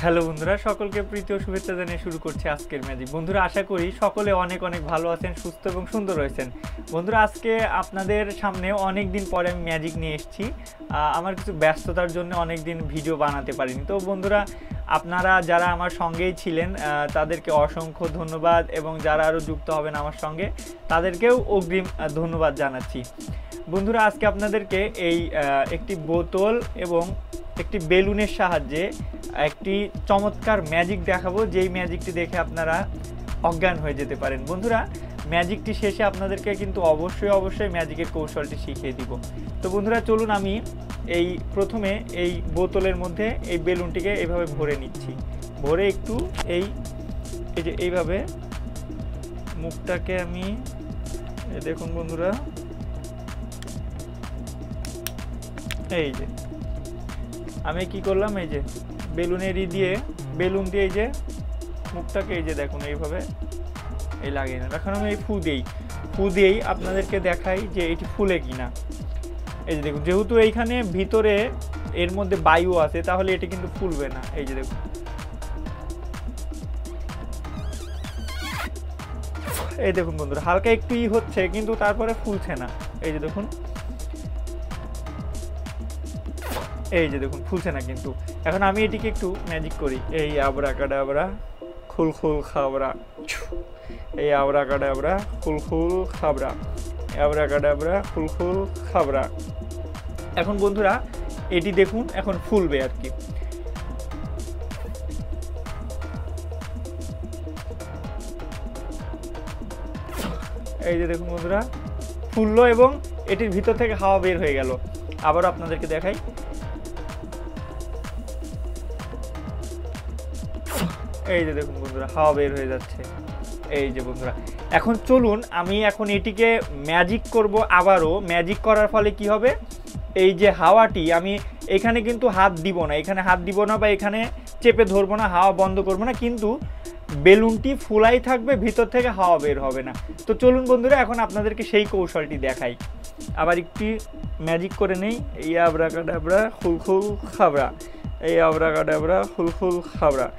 Hello বন্ধুরা, সকলকে প্রীতি ও শুভেচ্ছা জানিয়ে শুরু করছি আজকের ম্যাজিক। বন্ধুরা, আশা করি সকলে অনেক অনেক ভালো আছেন, সুস্থ এবং সুন্দর রয়েছেন। বন্ধুরা, আজকে আপনাদের সামনে অনেক দিন পরে আমি ম্যাজিক নিয়ে এসেছি। আমার কিছু ব্যস্ততার জন্য অনেক দিন ভিডিও বানাতে পারিনি। তো বন্ধুরা, আপনারা যারা আমার সঙ্গেই ছিলেন তাদেরকে অসংখ্য ধন্যবাদ, এবং যারা আরও যুক্ত হবেন আমার সঙ্গে তাদেরকেও অগ্রিম ধন্যবাদ জানাচ্ছি। বন্ধুরা, আজকে আপনাদেরকে এই একটি বোতল এবং একটি বেলুনের সাহায্যে একটি চমৎকার ম্যাজিক দেখাবো, যেই ম্যাজিকটি দেখে আপনারা অজ্ঞান হয়ে যেতে পারেন। বন্ধুরা, ম্যাজিকটি শেষে আপনাদেরকে কিন্তু অবশ্যই ম্যাজিকের কৌশলটি শিখিয়ে দিব। তো বন্ধুরা, চলুন আমি এই প্রথমে এই বোতলের মধ্যে এই বেলুনটিকে এইভাবে ভরে নিচ্ছি। ভরে একটু এই যে এইভাবে মুখটাকে আমি দেখুন বন্ধুরা, এই যে আমি কি করলাম, এই যে বেলুনের বেলুন দিয়ে এই যে মুখটাকে এই যে দেখুন এইভাবে এই লাগিয়ে না। এখন আমি এই ফু দিয়েই আপনাদেরকে দেখাই যে এটি ফুলে কিনা। এই যে দেখুন, যেহেতু এইখানে ভিতরে এর মধ্যে বায়ু আছে, তাহলে এটি কিন্তু ফুলবে না। এই যে দেখুন, এই দেখুন বন্ধুরা, হালকা একটু হচ্ছে কিন্তু তারপরে ফুলছে না। এই যে দেখুন, এই যে দেখুন ফুলছে না কিন্তু। এখন আমি এটিকে একটু ম্যাজিক করি। এই আবরাকাডাবরা খুল খুল খাবরা, এই আবরাকাডাবরা খুল খুল খাবরা, আবরাকাডাবরা খুল খুল খাবরা। এখন বন্ধুরা, এটি দেখুন এখন ফুলবে আর কি। এই যে দেখুন বন্ধুরা, ফুললো এবং এটির ভিতর থেকে হাওয়া বের হয়ে গেল। আবারও আপনাদেরকে দেখাই। এই যে দেখুন বন্ধুরা, হাওয়া বের হয়ে যাচ্ছে। এই যে বন্ধুরা, এখন চলুন আমি এখন এটিকে ম্যাজিক করব। আবারও ম্যাজিক করার ফলে কি হবে, এই যে হাওয়াটি আমি এখানে কিন্তু হাত দিব না, এখানে হাত দিব না বা এখানে চেপে ধরবো না, হাওয়া বন্ধ করবো না, কিন্তু বেলুনটি ফুলাই থাকবে, ভিতর থেকে হাওয়া বের হবে না। তো চলুন বন্ধুরা, এখন আপনাদেরকে সেই কৌশলটি দেখাই। আবার একটি ম্যাজিক করে নেই। এই আবরাকাডাবরা খুলখুল খাবরা, এই আবরাকাডাবরা খুলখুল খাবরা,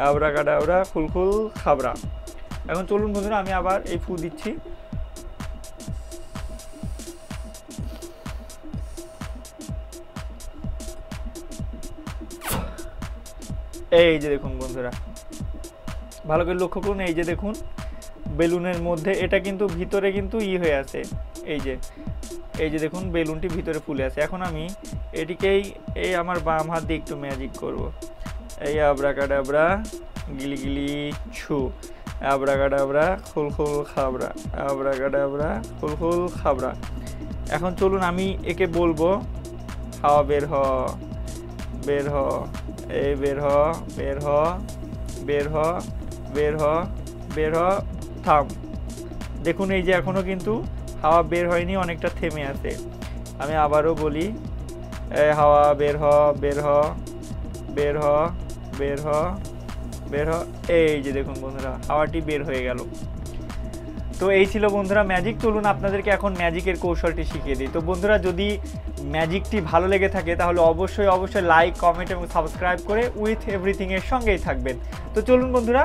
আবরাকাডাবরা খুলখুল খাবরা। এখন চলুন বন্ধুরা, আমি আবার এই ফু দিচ্ছি। এই যে দেখুন বন্ধুরা, ভালো করে লক্ষ্য করুন। এই যে দেখুন, বেলুনের মধ্যে এটা কিন্তু ভিতরে কিন্তু হয়ে আছে। এই যে দেখুন, বেলুনটি ভিতরে ফুলে আছে। এখন আমি এটিকেই এই আমার বাম হাত দিয়ে একটু ম্যাজিক করব। এই আবরাকাডাবরা গিলি গিলি ছু, আবরাকাডাবরা খুলখুল খাবরা, আবরাকাডাবরা খুলখুল খাবরা। এখন চলুন আমি একে বলবো, হাওয়া বের হ, বের হ, এই বের হ, বের হ, বের হ, বের হ, বের হ, থাম। দেখুন, এই যে এখনো কিন্তু হাওয়া বের হয়নি, অনেকটা থেমে আছে। আমি আবারও বলি, এই হাওয়া বের হ, বের হ, বের হ, বের হ, বের হ। এই যে দেখুন বন্ধুরা, হাওয়াটি বের হয়ে গেল। তো এই ছিল বন্ধুরা ম্যাজিক। চলুন আপনাদেরকে এখন ম্যাজিকের কৌশলটি শিখিয়ে দিই। তো বন্ধুরা, যদি ম্যাজিকটি ভালো লেগে থাকে তাহলে অবশ্যই লাইক, কমেন্ট এবং সাবস্ক্রাইব করে উইথ এভরিথিং এর সঙ্গেই থাকবেন। তো চলুন বন্ধুরা,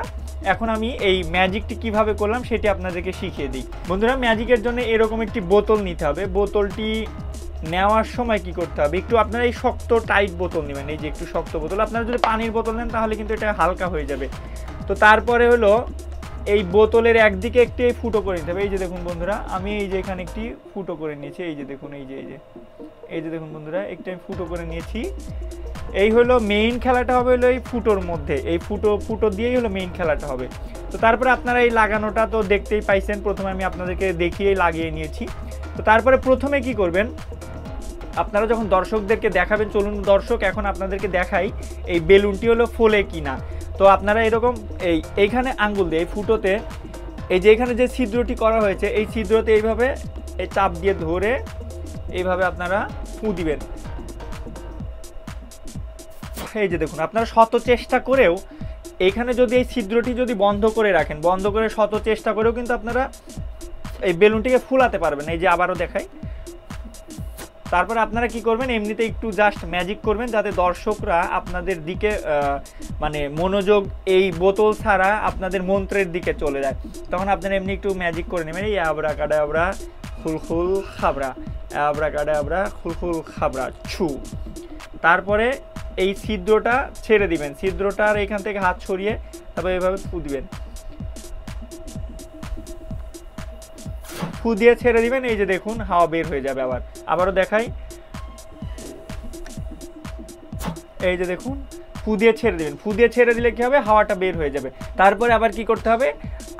এখন আমি এই ম্যাজিকটি কিভাবে করলাম সেটি আপনাদেরকে শিখিয়ে দিই। বন্ধুরা, ম্যাজিকের জন্য এরকম একটি বোতল নিতে হবে। বোতলটি নেওয়ার সময় কি করতে হবে, একটু আপনারা এই শক্ত টাইট বোতল নেবেন। এই যে একটু শক্ত বোতল, আপনারা যদি পানির বোতল নেন তাহলে কিন্তু এটা হালকা হয়ে যাবে। তো তারপরে হলো এই বোতলের একদিকে একটি ফুটো করে নিতে হবে। এই যে দেখুন বন্ধুরা, আমি এই যে এখানে একটি ফুটো করে নিয়েছি। এই যে দেখুন, এই যে দেখুন বন্ধুরা, একটি আমি ফুটো করে নিয়েছি। এই হলো মেইন খেলাটা হবে হলো এই ফুটোর মধ্যে, এই ফুটো দিয়েই হলো মেইন খেলাটা হবে। তো তারপরে আপনারা এই লাগানোটা তো দেখতেই পাইছেন, প্রথমে আমি আপনাদেরকে দেখিয়েই লাগিয়ে নিয়েছি। তো তারপরে প্রথমে কি করবেন, আপনারা যখন দর্শকদেরকে দেখাবেন, চলুন দর্শক এখন আপনাদেরকে দেখাই এই বেলুনটি হলো ফোলে কিনা। তো আপনারা এরকম এইখানে আঙ্গুল দিয়ে এই ফুটোতে, এই যে এখানে যে ছিদ্রটি করা হয়েছে, এই ছিদ্রতে এইভাবে এই চাপ দিয়ে ধরে এইভাবে আপনারা ফু দিবেন। এই যে দেখুন, আপনারা শত চেষ্টা করেও এইখানে যদি এই ছিদ্রটি যদি বন্ধ করে রাখেন, বন্ধ করে শত চেষ্টা করেও কিন্তু আপনারা এই বেলুনটিকে ফুলাতে পারবেন। এই যে আবারও দেখাই, তারপরে আপনারা কি করবেন, এমনিতে একটু জাস্ট ম্যাজিক করবেন যাতে দর্শকরা আপনাদের দিকে মানে মনোযোগ এই বোতল ছাড়া আপনাদের মন্ত্রের দিকে চলে যায়। তখন আপনারা এমনি একটু ম্যাজিক করে নেবেন, এই আবরাকাডাবরা খুলখুল খাবরা, আবরাকাডাবরা খুলখুল খাবরা ছু। তারপরে এই ছিদ্রটা ছেড়ে দিবেন, ছিদ্রটার এখান থেকে হাত সরিয়ে তারপরে এভাবে ফু দিবেন, ফু দিয়ে ছেড়ে দিবেন। এই যে দেখুন হাওয়া বের হয়ে যাবে। আবারও দেখাই, এই যে দেখুন ফু দিয়ে ছেড়ে দিবেন, ফু দিয়ে ছেড়ে দিলে কি হবে, হাওয়াটা বের হয়ে যাবে। তারপরে আবার কি করতে হবে,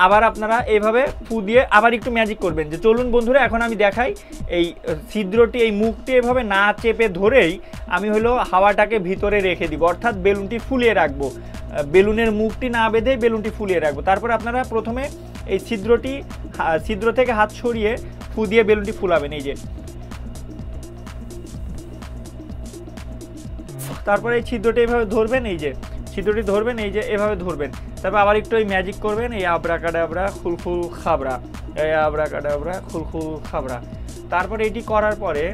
আবার আপনারা এইভাবে ফু দিয়ে আবার একটু ম্যাজিক করবেন। যে চলুন বন্ধুরা এখন আমি দেখাই, এই ছিদ্রটি এই মুখটি এভাবে না চেপে ধরেই আমি হলো হাওয়াটাকে ভিতরে রেখে দিব, অর্থাৎ বেলুনটি ফুলিয়ে রাখবো, বেলুনের মুখটি না বেঁধে বেলুনটি ফুলিয়ে রাখবো। তারপর আপনারা প্রথমে এই ছিদ্র থেকে হাত সরিয়ে ফু দিয়ে বেলুনটি ফুলাবেন, এই যে। তারপরে এই ছিদ্রটি এইভাবে ধরবেন, এই যে ছিদ্রটি ধরবেন, এই যে এভাবে ধরবেন। তারপর আবার একটু এই ম্যাজিক করবেন, এই আবরাকাডাবরা খুলখুল খাবরা, এই আবরাকাডাবরা খুলখুল খাবরা। তারপরে এটি করার পরে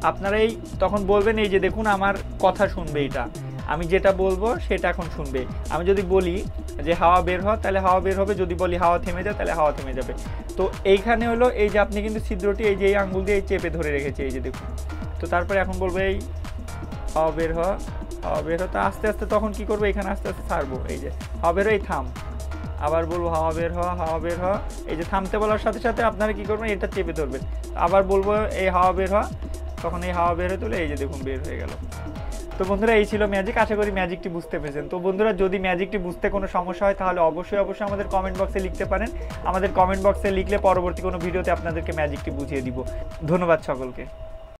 আপনারা এই তখন বলবেন, এই যে দেখুন আমার কথা শুনবে, এটা আমি যেটা বলবো সেটা এখন শুনবে। আমি যদি বলি যে হাওয়া বের হ, তাহলে হাওয়া বের হবে, যদি বলি হাওয়া থেমে যায় তাহলে হাওয়া থেমে যাবে। তো এইখানে হলো এই যে আপনি কিন্তু ছিদ্রটি এই যে এই আঙ্গুল দিয়ে চেপে ধরে রেখেছে, এই যে দেখুন। তো তারপরে এখন বলবো এই হাওয়া বের হ, হাওয়া বের হতে আস্তে আস্তে তখন কি করবো, এখানে আস্তে আস্তে ছাড়বো, এই যে হাওয়া বের এই থাম। আবার বলবো হাওয়া বের হ, হাওয়া বের হ, এই যে থামতে বলার সাথে সাথে আপনারা কি করবেন, এটা চেপে ধরবেন। আবার বলবো এই হাওয়া বের হ, তখন এই হাওয়া বের হয়ে তুলে এই যে দেখুন বের হয়ে গেল। তো বন্ধুরা এই ছিল ম্যাজিক, আশা করি ম্যাজিকটি বুঝতে পেরেছেন। তো বন্ধুরা যদি ম্যাজিকটি বুঝতে কোনো সমস্যা হয় তাহলে অবশ্যই আমাদের কমেন্ট বক্সে লিখতে পারেন। আমাদের কমেন্ট বক্সে লিখলে পরবর্তী কোনো ভিডিওতে আপনাদেরকে ম্যাজিকটি বুঝিয়ে দিব। ধন্যবাদ সকলকে।